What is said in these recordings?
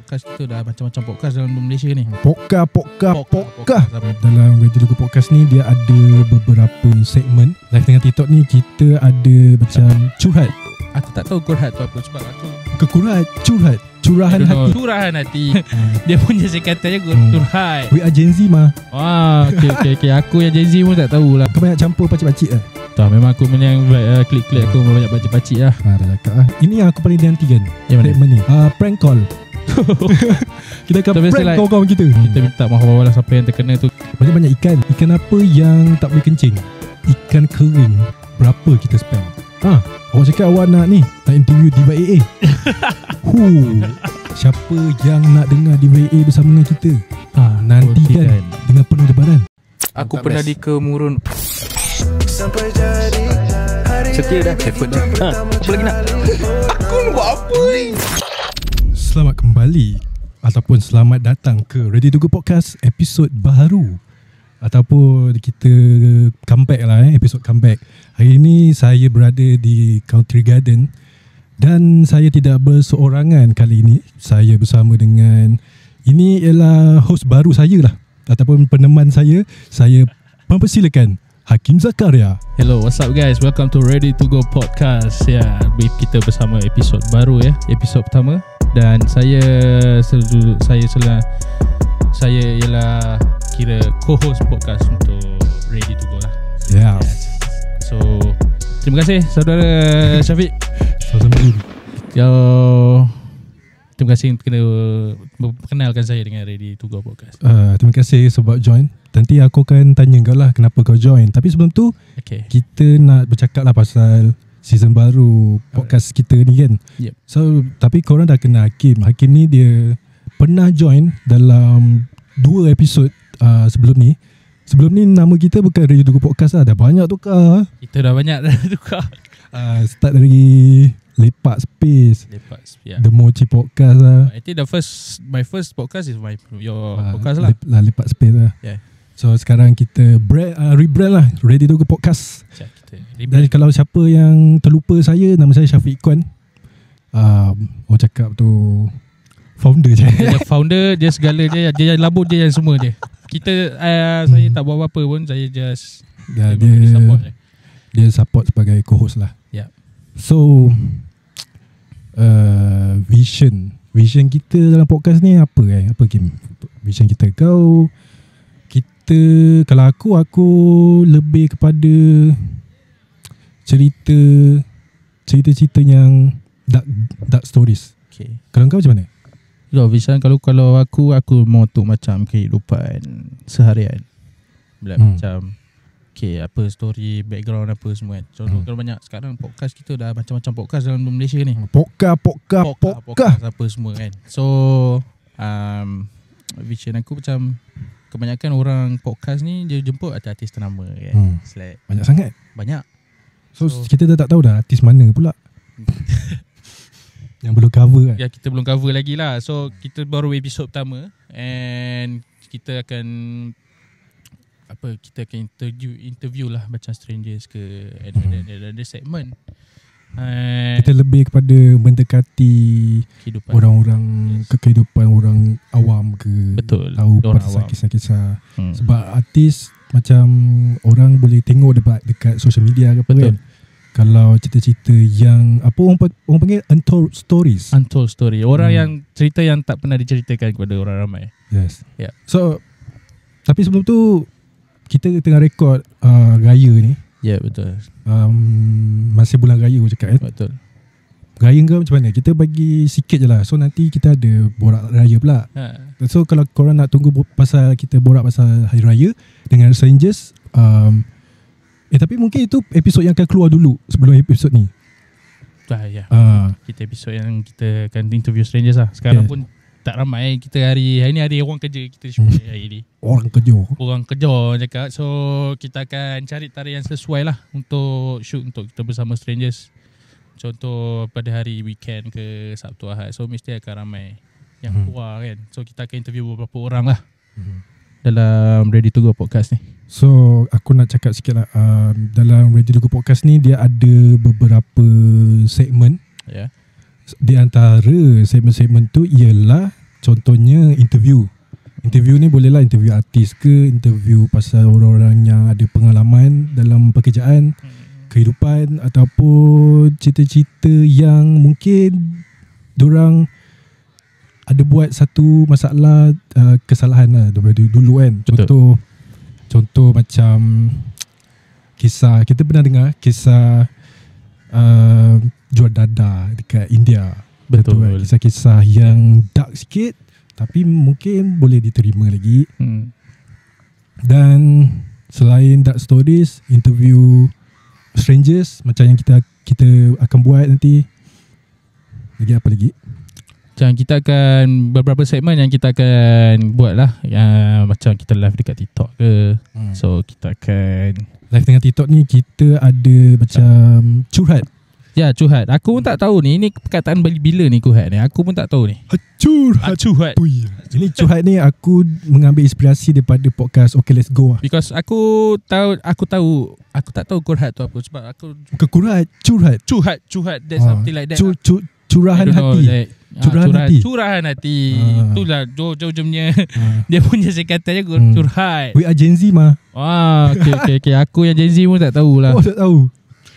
podcast kita dah macam-macam podcast dalam Malaysia ni. Podcast. Dalam Radio Tugu Podcast ni dia ada beberapa segmen. Live tengah TikTok ni kita ada macam curhat. Aku tak tahu curhat tu apa sebab aku Curhat Curahan hati. Curahan hati. Dia punya singkatannya curhat. We are Gen Z mah. Wah, okay. Aku yang Gen Z pun tak tahulah. Kau banyak campur pacik-pacik lah. Tak, memang aku yang klik-klik aku banyak pacik-pacik lah. Dah cakap lah. Ini yang aku paling nanti kan. Yang mana? Segmen ni prank call. Kita akan prank kawan-kawan kita. Kita minta maaf lah siapa yang terkena tu. Banyak-banyak ikan. Ikan apa yang tak boleh kencing? Ikan kering. Berapa kita spend? Awak cakap awak nak interview Diva AA. Siapa yang nak dengar Diva AA bersama dengan kita? Nantikan dengan penuh lebaran. Aku pernah di Kemurun. Setia dah, effort dah. Apa lagi nak? Aku nak buat apa ni? Selamat kembali ataupun selamat datang ke Radio Tugu Podcast episod baru. Ataupun kita comeback lah, episod comeback. Hari ini saya berada di Country Garden dan saya tidak berseorangan kali ini. Saya bersama dengan, ini ialah host baru saya lah, ataupun peneman saya. Saya mempersilakan Hakim Zakaria. Hello, what's up guys? Welcome to Ready to Go Podcast. Kita bersama episod baru episod pertama. Dan saya ialah kira co-host podcast untuk Ready to Go lah. Yes. So, terima kasih saudara Syafiq. Sama-sama. Terima kasih kena memperkenalkan saya dengan Ready to Go Podcast. Terima kasih sebab join. Nanti aku akan tanya kau lah kenapa kau join. Tapi sebelum tu, kita nak bercakap lah pasal season baru podcast kita ni kan. Yep. So, tapi korang dah kenal Hakim. Hakim ni dia pernah join dalam 2 episod sebelum ni. Sebelum ni nama kita bukan Radio Tugu Podcast lah. Dah banyak tukar. Kita dah banyak tukar. Start dari Lepak Space, The Mochi Podcast lah. I think my first podcast is your podcast lah. Lepak Space lah. So sekarang kita rebrand lah, Ready Tugu Podcast. Dan kalau siapa yang terlupa saya, nama saya Syafiq Ikhwan. Orang cakap tu founder je. Dia founder, dia segala dia yang labur dia yang semua dia. Kita saya tak buat apa-apa pun, saya just dia support sebagai co-host lah. So vision kita dalam podcast ni apa Kim? Vision kita kalau aku lebih kepada cerita yang dark stories. Kalau kau macam mana? Vision kalau aku mau tu macam kehidupan seharian. Macam apa story, background apa semua kan. Contoh kalau banyak sekarang podcast kita dah macam-macam podcast dalam Malaysia ni. Podcast apa semua kan. So vision aku macam kebanyakan orang podcast ni dia jemput artis ternama kan. Banyak sangat. Banyak. So kita dah tak tahu dah artis mana pula. Yang belum cover kan? Ya, kita belum cover lagi lah. So kita baru episod pertama and kita akan interview lah macam strangers ke ada segmen. Kita lebih kepada mendekati kehidupan orang, kehidupan orang awam ke. Betul. Tahu pasal kisah-kisah. Sebab artis macam orang boleh tengok dekat social media ke apa kan. Kalau cerita-cerita yang orang panggil untold stories. Untold story. Orang yang cerita yang tak pernah diceritakan kepada orang ramai. Yes. So tapi sebelum tu kita tengah rekod raya ni. Ya, betul. Masih bulan raya aku cakap kan. Betul. Raya kau macam mana? Kita bagi sikit je lah. So nanti kita ada borak raya pula. So kalau korang nak tunggu pasal kita borak pasal hari raya dengan strangers, tapi mungkin itu episod yang akan keluar dulu sebelum episod ni. Kita episod yang kita akan interview strangers lah. Sekarang pun tak ramai. Kita hari ni hari orang kerja. Kita shoot hari ni Orang kerja cakap. So kita akan cari tarikh yang sesuai lah untuk shoot untuk kita bersama strangers. Contoh pada hari weekend ke Sabtu Ahad. So mesti akan ramai yang keluar kan. So kita akan interview beberapa orang lah dalam Ready to Go Podcast ni. So aku nak cakap sikit lah, dalam Ready to Go Podcast ni dia ada beberapa segmen. Di antara segmen-segmen tu ialah contohnya interview ni bolehlah interview artis ke, interview pasal orang-orang yang ada pengalaman dalam pekerjaan, kehidupan, ataupun cerita-cerita yang mungkin diorang ada buat satu masalah kesalahan lah dulu kan. Contoh macam kisah, kita pernah dengar kisah jual dada dekat India. Betul kan? Kisah-kisah yang dark sikit tapi mungkin boleh diterima lagi. Dan selain dark stories, interview strangers macam yang kita akan buat nanti. Lagi apa lagi? Macam kita akan beberapa segmen yang kita akan buat lah, macam kita live dekat TikTok ke. So kita akan live dengan TikTok ni, kita ada macam curhat. Ya, curhat. Aku pun tak tahu ni. Ini perkataan bila ni curhat ni. Aku pun tak tahu ni. Curhat. Ini curhat ni aku mengambil inspirasi daripada podcast Okay Let's Go lah. Because aku tak tahu curhat tu apa. Sebab aku bukan curhat. Curhat. That's something like that. Curahan hati. Curahan hati. Itulah jauh-jauhnya dia punya sekatan je curhat. We are Gen Z mah. Okay. Aku yang Gen Z pun tak tahulah. Oh, tak tahu.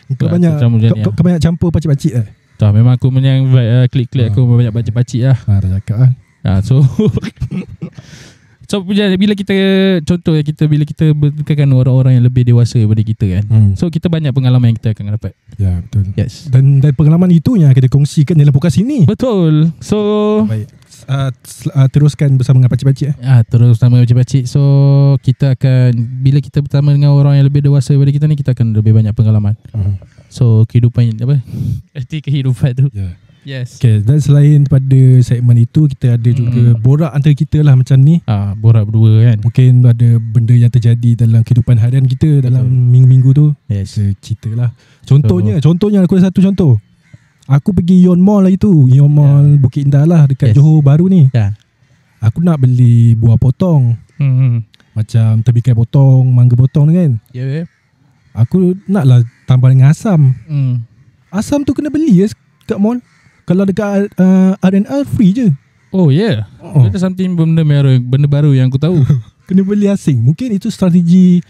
Kau banyak campur pacik-pacik lah. Tak, memang aku yang klik-klik aku banyak pacik-pacik lah. Tak cakap lah. So bila kita berdekat orang-orang yang lebih dewasa daripada kita kan. So kita banyak pengalaman yang kita akan dapat. Ya, betul. Yes. Dan pengalaman itu yang kita kongsikan dalam podcast ini. Betul. So baik. Teruskan bersama dengan pacik-pacik. Terus bersama pacik-pacik. So kita akan, bila kita bersama dengan orang yang lebih dewasa daripada kita ni, kita akan lebih banyak pengalaman. So kehidupan arti kehidupan tu. Yes. Okay, dan selain pada segmen itu, kita ada juga borak antara kita lah macam ni. Borak berdua kan. Mungkin ada benda yang terjadi dalam kehidupan harian kita dalam minggu-minggu tu. Yes. Cerita lah. Contohnya aku ada satu contoh. Aku pergi Ion Mall lah itu. Ion Mall Bukit Indah lah dekat Johor Bahru ni. Aku nak beli buah potong. Macam tebikai potong, mangga potong kan. Aku nak lah tambah dengan asam. Asam tu kena beli kat mall. Kalau dekat R&R free je. Oh yeah. Itu something benda baru yang aku tahu. Kena beli asing. Mungkin itu strategi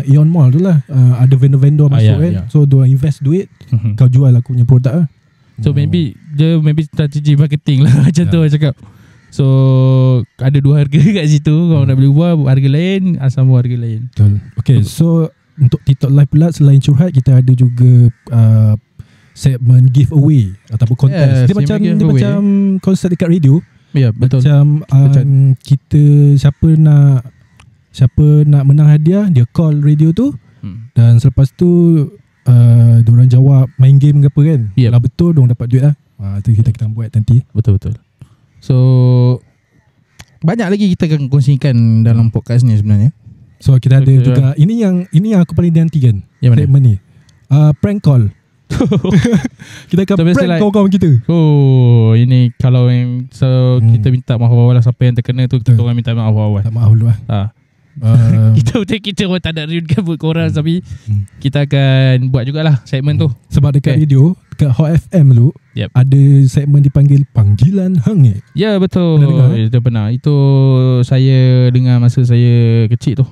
Ion Mall tu lah. Ada vendor-vendor masuk kan. So diorang invest duit, kau jual aku punya produk lah. So maybe strategi marketing lah. Macam tu aku cakap. So ada dua harga kat situ. Kalau nak beli buah harga lain, asam buah harga lain. Betul. Okay, so untuk TikTok live pula, selain curhat, kita ada juga segmen giveaway ataupun contest. Dia macam konsert dekat radio. Ya, betul. Macam kita siapa nak menang hadiah, dia call radio tu. Dan selepas tu diorang jawab main game ke apa kan. Kalau betul, diorang dapat duit lah. Itu kita buat nanti. Betul. So banyak lagi kita akan kongsikan dalam podcast ni sebenarnya. So kita ada juga ini yang aku paling dinantikan segmen ni. Prank call. Kita akan prank kawan-kawan kita. Ini kalau yang kita minta maaf awal lah. Siapa yang terkena tu, kita orang minta maaf awal. Tak maaf dulu lah. Kita pun tak nak reviewkan buat korang. Tapi kita akan buat jugalah segmen tu. Sebab dekat radio, dekat Hot FM dulu, ada segmen dipanggil Panggilan Hangit. Ya, betul. Itu pernah. Itu saya dengar masa saya kecil tu.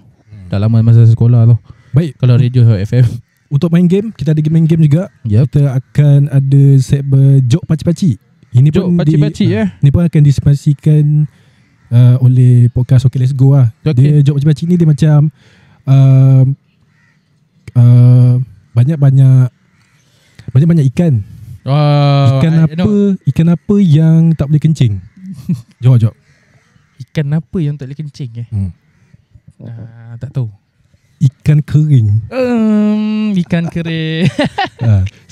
Dah lama masa sekolah tu. Baik. Kalau radio Hot FM. Untuk main game, kita ada main game juga. Kita akan ada segmen Jok Pacik-Pacik. Ini pun ini pun akan disponsorikan oleh podcast Okay Let's Go lah. Dia Jok Pacik-Pacik ni dia macam banyak ikan. Ikan apa yang tak boleh kencing? Jawab. Ikan apa yang tak boleh kencing tak tahu. Ikan kering. Ikan kering.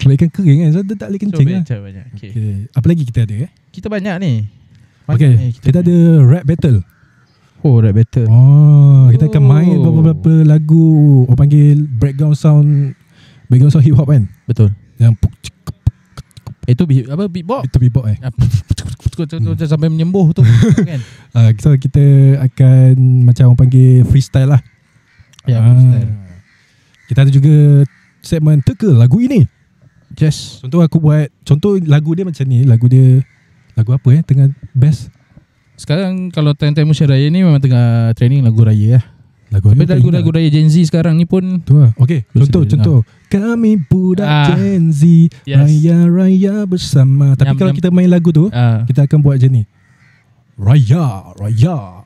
Sebab ikan kering kan, so dia tak boleh kencing lah. Banyak. Okay. Apa lagi kita ada? Kita banyak ni. Kita ada rap battle. Rap battle. Kita akan main beberapa lagu, orang panggil background sound hip hop kan. Betul. Yang itu beatbox. Itu beatbox sampai menyembuh tu kan. So kita akan macam orang panggil freestyle lah. Freestyle. Kita ada juga segmen teka lagu ini. Yes. Contoh lagu dia macam ni. Lagu dia Lagu apa tengah best? Sekarang kalau time-time musim raya ni memang tengah training lagu raya lah. Lagu Tapi lagu raya Gen Z sekarang ni pun tu lah. Okay, contoh kami budak Gen Z, raya-raya bersama. Tapi kalau kita main lagu tu, kita akan buat macam ni. Raya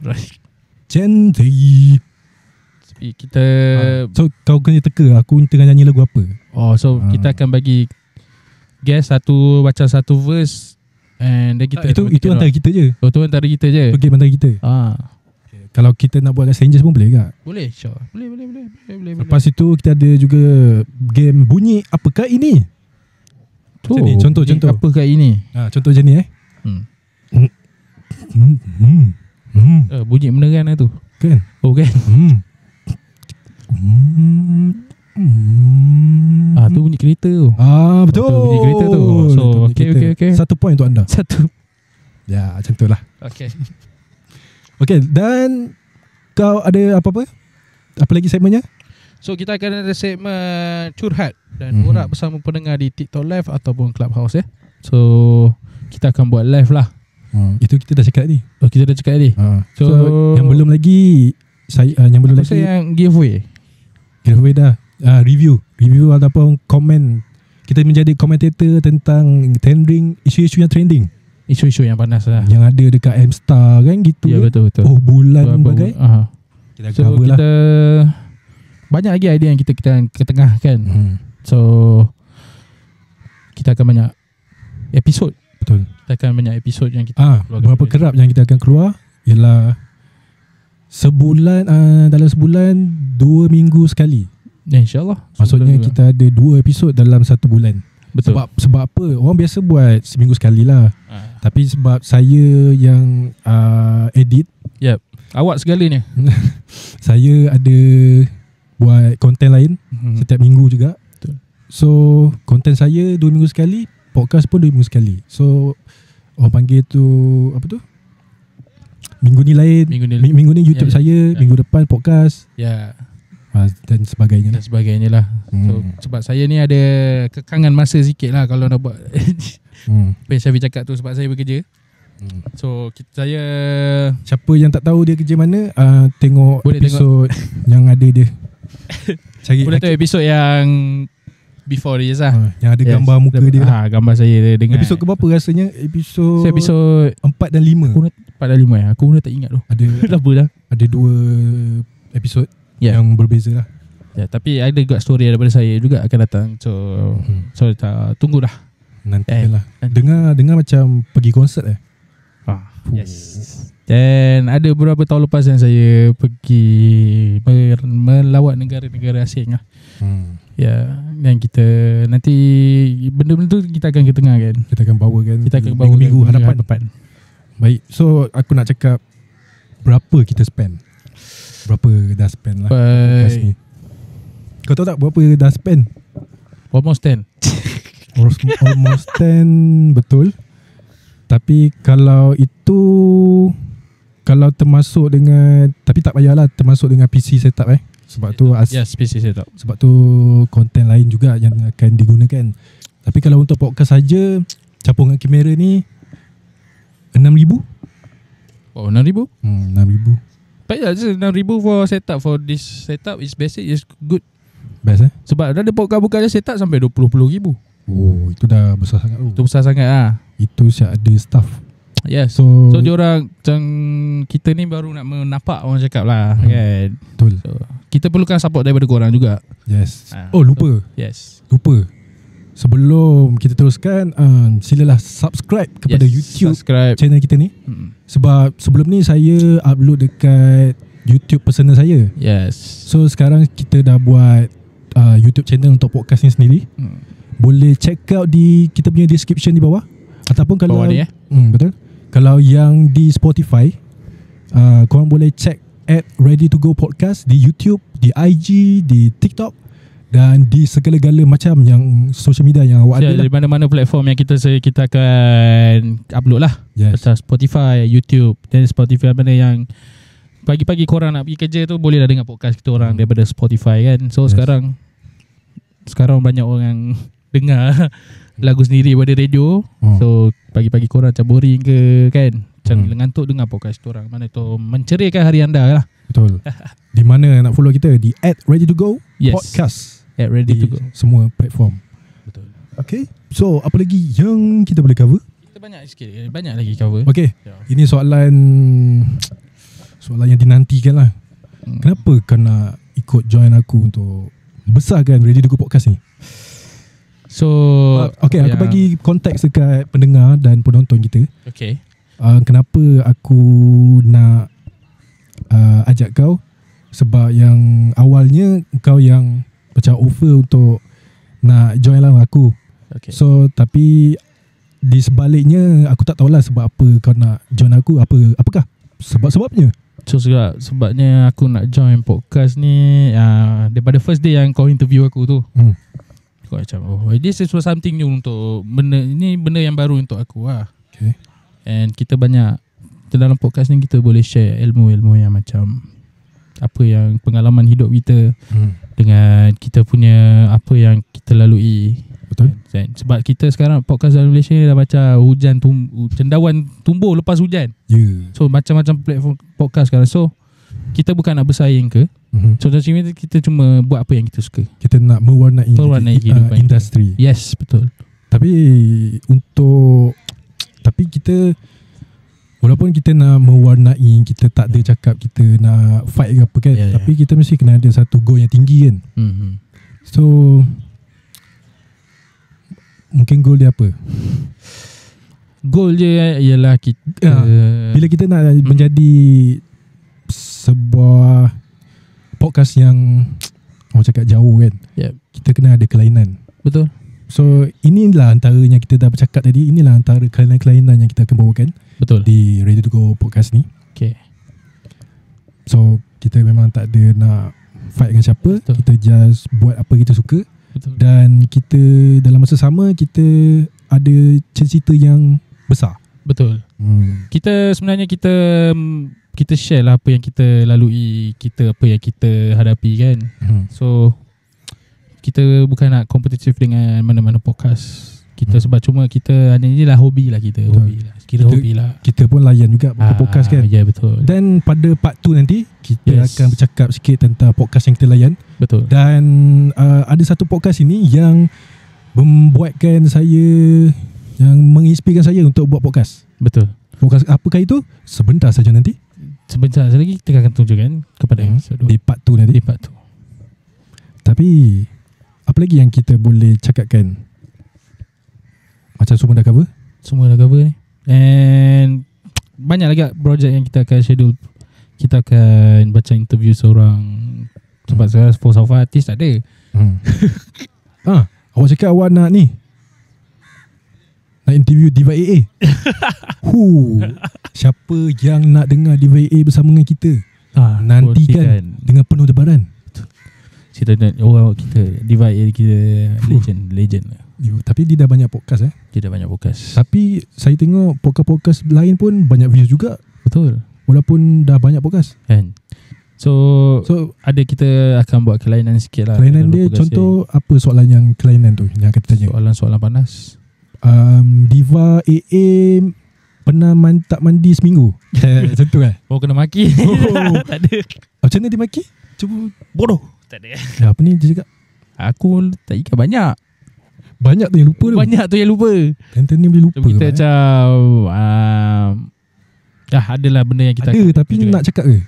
Gen Z. Kita so kau kena teka aku tengah nyanyi lagu apa. Kita akan bagi guess baca satu verse, and then kita itu antara kita je. Itu antara kita je. Okay, antara kita. Okay. Kalau kita nak buat kat strangers pun boleh tak? Boleh, sure. Boleh. Lepas itu kita ada juga game bunyi apakah ini. Tu. Ni, contoh. Apakah ini? Contoh macam ni bunyi meneran lah tu. Kan? Oh kan? Tu bunyi kereta tu. Betul. Bunyi kereta tu. So okay. 1 point untuk anda. 1. Ya, macam tu lah. Okay. Okay, dan kau ada apa-apa? Apa lagi segmennya? So kita akan ada segmen curhat dan borak bersama pendengar di TikTok Live ataupun Clubhouse ya. So kita akan buat live lah. Itu kita dah cakap tadi. Kita dah cakap tadi. So yang belum lagi yang belum lagi yang giveaway dah. Review ataupun komen. Kita menjadi komentator tentang trending, isu-isu yang trending, isu-isu yang panas lah, yang ada dekat M-Star kan gitu. Ya betul. Bulan bagai. So kita banyak lagi idea yang kita ketengahkan. So kita akan banyak episod. Betul. Kita akan banyak episod yang kita berapa kerap yang kita akan keluar ialah sebulan, dalam sebulan 2 minggu sekali. InsyaAllah. Maksudnya kita ada 2 episod dalam 1 bulan. Betul. Sebab apa? Orang biasa buat seminggu sekali lah. Tapi sebab saya yang edit. Yep. Awak segalanya. Saya ada buat konten lain setiap minggu juga. Betul. So konten saya 2 minggu sekali, podcast pun 2 minggu sekali. So orang panggil tu apa tu? Minggu ni lain, minggu ni YouTube saya, minggu depan podcast. Dan sebagainya lah. So sebab saya ni ada kekangan masa sikit lah kalau nak buat. Apa yang Syafiq cakap tu, sebab saya bekerja. So saya, siapa yang tak tahu dia kerja mana, tengok boleh episod yang ada dia. Boleh tengok episod yang before dia lah, yang ada gambar muka dia lah. Gambar saya dengan episod keberapa rasanya? Episod 4 dan 5. 4 dan 5 Aku pun tak ingat tu. Ada 2 episod yang berbeza lah. Tapi ada juga story daripada saya juga akan datang. So tunggulah. Nanti lah. Dengar macam pergi konsert Yes. Dan ada beberapa tahun lepas yang saya pergi melawat negara-negara asing lah. Dan kita nanti benda-benda tu kita akan ketengahkan. Kita akan bawakan minggu-minggu hadapan. Baik. So aku nak cakap berapa kita spend. Berapa dah spend lah podcast ni. Kau tahu tak berapa dah spend? Almost 10. Almost 10. Betul. Tapi kalau itu, kalau termasuk dengan, tapi tak payahlah termasuk dengan PC setup sebab tu PC setup. Sebab tu konten lain juga yang akan digunakan. Tapi kalau untuk podcast saja, campur dengan kamera ni 6,000. Oh, 6,000? 6,000. Baiklah, 6,000 for setup. For this setup is basic, is good. Best Sebab ada buka-buka dia setup sampai 20,000. Oh, itu dah besar sangat. Itu besar sangat lah. Itu siap ada staff. Yes. So diorang macam kita ni baru nak menapak, orang cakap lah kan. Betul. So, kita perlukan support daripada korang juga. Yes. Lupa. Lupa. Sebelum kita teruskan, silalah subscribe kepada YouTube channel kita ni. Sebab sebelum ni saya upload dekat YouTube personal saya. Yes. So sekarang kita dah buat YouTube channel untuk podcast ni sendiri. Boleh check out di kita punya description di bawah. Ataupun kalau bawah ni betul. Kalau yang di Spotify, korang boleh check @Ready to Go Podcast di YouTube, di IG, di TikTok dan di segala-gala macam yang social media yang awak ada. Dari mana-mana platform yang kita akan upload lah. Spotify, YouTube. Dan Spotify mana yang pagi-pagi korang nak pergi kerja tu, boleh dah dengar podcast kita orang daripada Spotify kan. So sekarang banyak orang dengar lagu sendiri pada radio. So pagi-pagi korang macam boring ke kan, macam ngantuk, dengar podcast korang. Mana tu mencerahkan hari anda lah. Betul. Di mana nak follow kita? Di @ready2go podcast. @ready2go semua platform. Betul. Okay, so apa lagi yang kita boleh cover? Kita banyak sikit, banyak lagi cover. Okay, ini soalan yang dinantikan lah. Kenapa kau nak ikut join aku untuk besarkan Ready2Go podcast ni? So okay, aku bagi konteks dekat pendengar dan penonton kita. Okay. Kenapa aku nak ajak kau? Sebab yang awalnya kau yang macam offer untuk nak join lah aku. Okay. So tapi di sebaliknya aku tak tahulah sebab apa kau nak join aku. Apakah sebab-sebabnya? So sebabnya aku nak join podcast ni daripada first day yang kau interview aku tu. Aku macam this is something new untuk benda yang baru untuk aku lah. Okay. And kita banyak dalam podcast ni kita boleh share ilmu-ilmu yang macam apa yang pengalaman hidup kita dengan kita punya apa yang kita lalui. Betul. Sebab kita sekarang podcast dalam Malaysia dah macam cendawan tumbuh lepas hujan. So macam-macam platform podcast sekarang. So kita bukan nak bersaing ke. So macam kita cuma buat apa yang kita suka. Kita nak mewarnai kehidupan industri. Yes, betul. Tapi kita walaupun kita nak mewarnai, kita tak ada cakap kita nak fight ke apa kan, tapi kita mesti kena ada satu goal yang tinggi kan. So mungkin goal dia apa? Goal dia ialah kita bila kita nak menjadi sebuah podcast yang orang cakap jauh kan, kita kena ada kelainan. Betul. So inilah antaranya kita dah bercakap tadi, inilah antara kelainan-kelainan yang kita akan bawakan. Betul. Di Ready2Go podcast ni. Okay. So kita memang tak ada nak fight dengan siapa. Betul. Kita just buat apa kita suka. Betul. Dan kita dalam masa sama kita ada cerita yang besar. Betul. Kita sebenarnya kita share lah apa yang kita lalui, apa yang kita hadapi kan. So kita bukan nak kompetitif dengan mana-mana podcast. Kita sebab cuma kita hanya inilah hobi lah kita. Hobi lah. Kita pun layan juga podcast kan. Ya, betul. Dan pada part 2 nanti kita akan bercakap sikit tentang podcast yang kita layan. Betul. Dan ada satu podcast ini yang membuatkan saya, yang menginspirkan saya untuk buat podcast. Betul. Podcast apakah itu? Sebentar saja nanti. Sebentar lagi kita akan tunjukkan kepada di part 2 nanti. Di part 2. Tapi apa lagi yang kita boleh cakapkan? Macam semua dah cover? Semua dah cover ni. And banyak lagi projek yang kita akan schedule. Kita akan baca interview seorang. Sebab sekarang for so far artis tak ada. Awak cakap awak nak ni, nak interview Diva AA. Siapa yang nak dengar Diva AA bersama dengan kita? Nantikan dengan penuh debaran. Kita orang kita Diva AA kita legend lah. Tapi dia dah banyak podcast Dia dah banyak podcast. Tapi saya tengok podcast lain pun banyak views juga. Betul. Walaupun dah banyak podcast kan. So ada kita akan buat kelainan sikit lah. Kelainan dia contoh apa soalan yang kelainan tu yang akan tanya? Soalan panas. Diva AA pernah tak mandi seminggu. Macam tu kan? Kena maki. Tak ada. Macam mana dia maki? Cuba. Bodoh. Tak ada. Apa ni dia cakap? Aku tak ikat banyak. Banyak tu yang lupa tu. Banyak tu yang lupa. Tenten ni boleh lupa. So, kita macam adalah benda yang kita ada tapi nak cakap ke?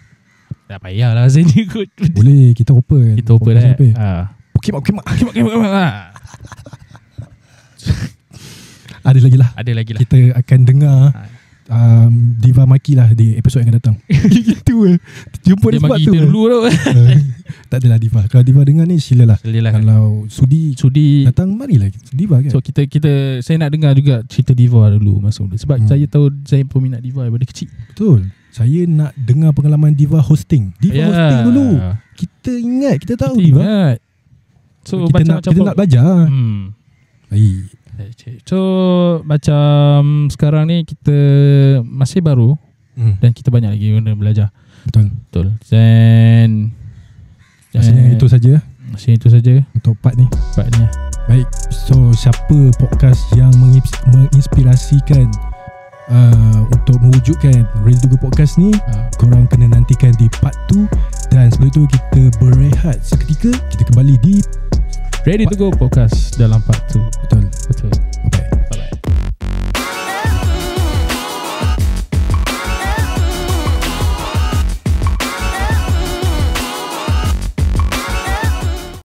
Tak payahlah sini kot. Boleh kita open. Kita open dah. Kimak. Ada lagi lah. Kita akan dengar Diva maki lah di episod yang akan datang. Itu jumpa dia maki kita dulu tu. Tak adalah Diva. Kalau Diva dengar ni silalah. Kalau sudi datang, marilah Diva kan. So saya nak dengar juga cerita Diva dulu masa muda. Sebab saya tahu saya peminat Diva daripada kecil. Betul. Saya nak dengar pengalaman Diva hosting. Hosting dulu. Kita ingat, kita tahu Diva. Ingat. So kita nak belajar. Baik. So macam sekarang ni kita masih baru dan kita banyak lagi benda belajar. Betul. Dan rasanya itu saja untuk part ni. Baik, so siapa podcast yang menginspirasikan untuk mewujudkan Ready to Go Podcast ni, korang kena nantikan di part 2. Dan sebelum itu kita berehat seketika. Kita kembali di Ready to Go Podcast dalam part 2.